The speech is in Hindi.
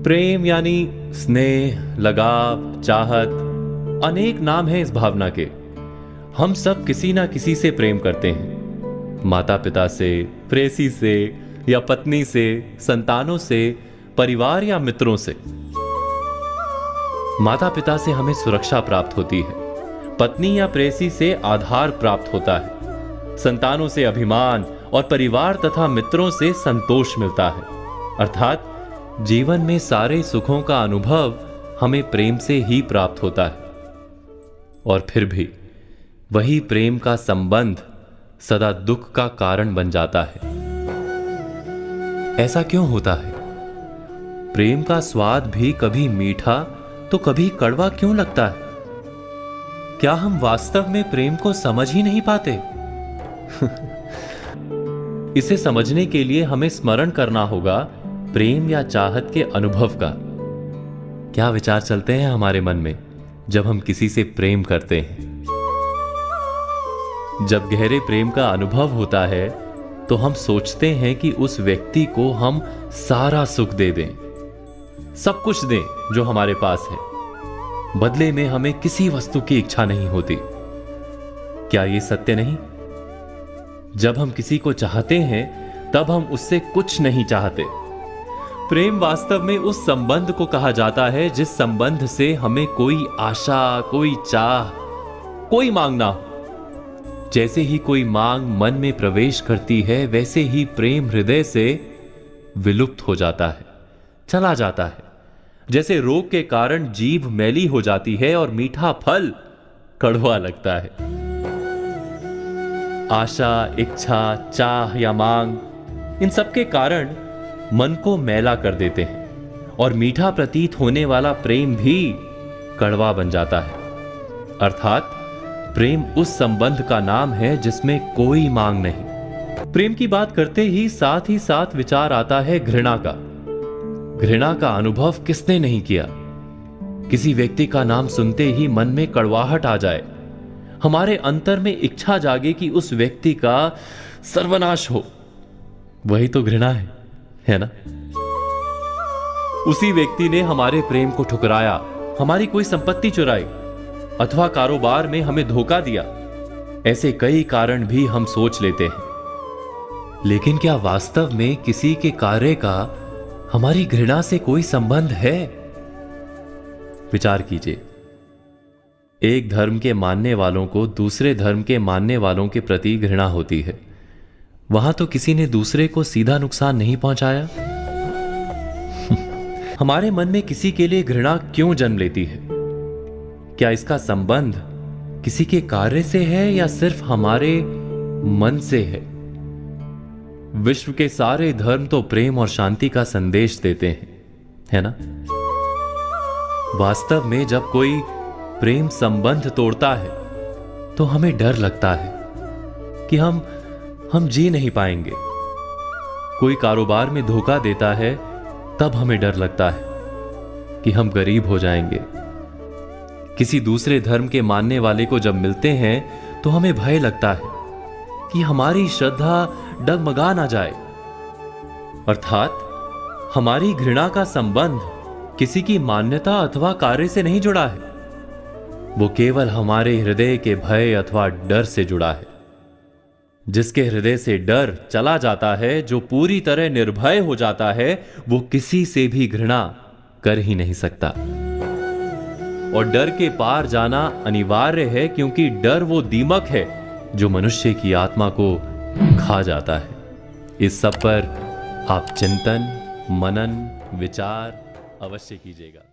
प्रेम यानी स्नेह, लगाव, चाहत, अनेक नाम हैं इस भावना के। हम सब किसी ना किसी से प्रेम करते हैं। माता पिता से, प्रेयसी से या पत्नी से, संतानों से, परिवार या मित्रों से। माता पिता से हमें सुरक्षा प्राप्त होती है, पत्नी या प्रेयसी से आधार प्राप्त होता है, संतानों से अभिमान और परिवार तथा मित्रों से संतोष मिलता है। अर्थात जीवन में सारे सुखों का अनुभव हमें प्रेम से ही प्राप्त होता है। और फिर भी वही प्रेम का संबंध सदा दुख का कारण बन जाता है। ऐसा क्यों होता है? प्रेम का स्वाद भी कभी मीठा तो कभी कड़वा क्यों लगता है? क्या हम वास्तव में प्रेम को समझ ही नहीं पाते? इसे समझने के लिए हमें स्मरण करना होगा प्रेम या चाहत के अनुभव का। क्या विचार चलते हैं हमारे मन में जब हम किसी से प्रेम करते हैं? जब गहरे प्रेम का अनुभव होता है तो हम सोचते हैं कि उस व्यक्ति को हम सारा सुख दे दें, सब कुछ दें जो हमारे पास है। बदले में हमें किसी वस्तु की इच्छा नहीं होती। क्या यह सत्य नहीं? जब हम किसी को चाहते हैं तब हम उससे कुछ नहीं चाहते। प्रेम वास्तव में उस संबंध को कहा जाता है जिस संबंध से हमें कोई आशा, कोई चाह, कोई मांग ना हो। जैसे ही कोई मांग मन में प्रवेश करती है, वैसे ही प्रेम हृदय से विलुप्त हो जाता है, चला जाता है। जैसे रोग के कारण जीभ मैली हो जाती है और मीठा फल कड़वा लगता है। आशा, इच्छा, चाह या मांग, इन सब के कारण मन को मैला कर देते हैं और मीठा प्रतीत होने वाला प्रेम भी कड़वा बन जाता है। अर्थात प्रेम उस संबंध का नाम है जिसमें कोई मांग नहीं। प्रेम की बात करते ही साथ विचार आता है घृणा का। घृणा का अनुभव किसने नहीं किया? किसी व्यक्ति का नाम सुनते ही मन में कड़वाहट आ जाए, हमारे अंतर में इच्छा जागे कि उस व्यक्ति का सर्वनाश हो। वही तो घृणा है ना? उसी व्यक्ति ने हमारे प्रेम को ठुकराया, हमारी कोई संपत्ति चुराई अथवा कारोबार में हमें धोखा दिया। ऐसे कई कारण भी हम सोच लेते हैं। लेकिन क्या वास्तव में किसी के कार्य का हमारी घृणा से कोई संबंध है? विचार कीजिए। एक धर्म के मानने वालों को दूसरे धर्म के मानने वालों के प्रति घृणा होती है। वहां तो किसी ने दूसरे को सीधा नुकसान नहीं पहुंचाया। हमारे मन में किसी के लिए घृणा क्यों जन्म लेती है? क्या इसका संबंध किसी के कार्य से है या सिर्फ हमारे मन से है? विश्व के सारे धर्म तो प्रेम और शांति का संदेश देते हैं, है ना? वास्तव में जब कोई प्रेम संबंध तोड़ता है तो हमें डर लगता है कि हम जी नहीं पाएंगे। कोई कारोबार में धोखा देता है तब हमें डर लगता है कि हम गरीब हो जाएंगे। किसी दूसरे धर्म के मानने वाले को जब मिलते हैं तो हमें भय लगता है कि हमारी श्रद्धा डगमगा ना जाए। अर्थात हमारी घृणा का संबंध किसी की मान्यता अथवा कार्य से नहीं जुड़ा है, वो केवल हमारे हृदय के भय अथवा डर से जुड़ा है। जिसके हृदय से डर चला जाता है, जो पूरी तरह निर्भय हो जाता है, वो किसी से भी घृणा कर ही नहीं सकता। और डर के पार जाना अनिवार्य है, क्योंकि डर वो दीमक है जो मनुष्य की आत्मा को खा जाता है। इस सब पर आप चिंतन, मनन, विचार अवश्य कीजिएगा।